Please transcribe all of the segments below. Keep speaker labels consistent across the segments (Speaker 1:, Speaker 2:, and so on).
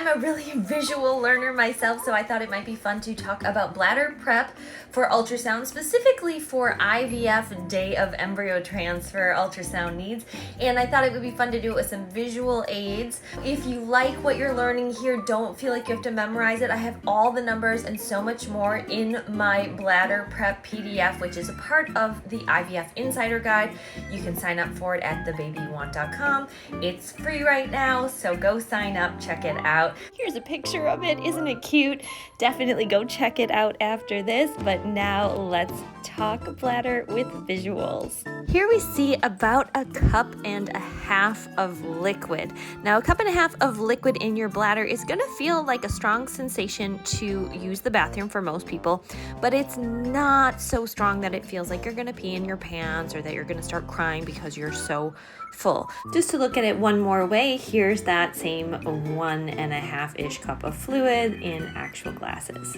Speaker 1: I'm a really visual learner myself, so I thought it might be fun to talk about bladder prep for ultrasound, specifically for IVF day of embryo transfer ultrasound needs. And I thought it would be fun to do it with some visual aids. If you like what you're learning here, don't feel like you have to memorize it. I have all the numbers and so much more in my bladder prep PDF, which is a part of the IVF Insider guide. You can sign up for it at thebabyyouwant.com. It's free right now, so go sign up, check it out. Here's a picture of it. Isn't it cute? Definitely go check it out after this, but now let's talk bladder with visuals. Here we see about a cup and a half of liquid. Now, a cup and a half of liquid in your bladder is going to feel like a strong sensation to use the bathroom for most people, but it's not so strong that it feels like you're going to pee in your pants or that you're going to start crying because you're so full. Just to look at it one more way, here's that same 1.5-ish cup of fluid in actual glasses.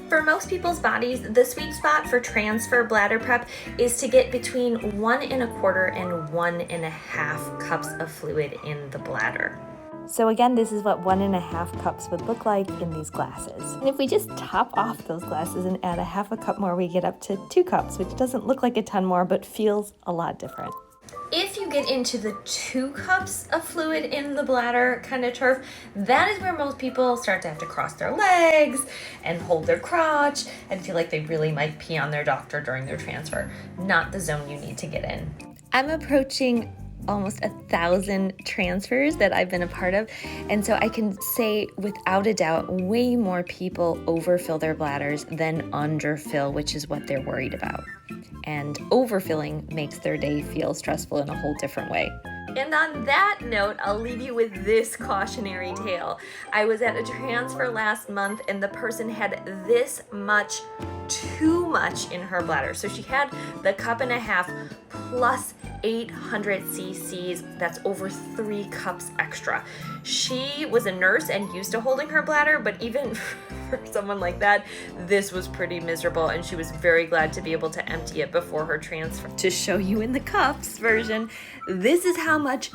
Speaker 1: For most people's bodies, the sweet spot for transfer bladder prep is to get between 1.25 and 1.5 cups of fluid in the bladder. So again, this is what 1.5 cups would look like in these glasses. And if we just top off those glasses and add a half a cup more, we get up to 2 cups, which doesn't look like a ton more, but feels a lot different. If you get into the 2 cups of fluid in the bladder kind of turf, that is where most people start to have to cross their legs and hold their crotch and feel like they really might pee on their doctor during their transfer. Not the zone you need to get in. I'm approaching almost 1,000 transfers that I've been a part of, and so I can say without a doubt way more people overfill their bladders than underfill, which is what they're worried about. And overfilling makes their day feel stressful in a whole different way. And on that note, I'll leave you with this cautionary tale. I was at a transfer last month and the person had this much, too much in her bladder. So she had the cup and a half plus 800 cc's, that's over 3 cups extra. She was a nurse and used to holding her bladder, but even for someone like that, this was pretty miserable, and she was very glad to be able to empty it before her transfer. To show you in the cups version, this is how much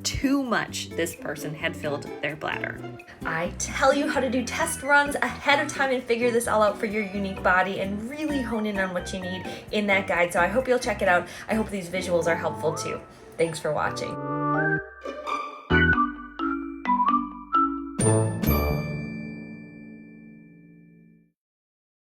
Speaker 1: too much this person had filled their bladder. I tell you how to do test runs ahead of time and figure this all out for your unique body and really hone in on what you need in that guide. So I hope you'll check it out. I hope these visuals are helpful too. Thanks for watching.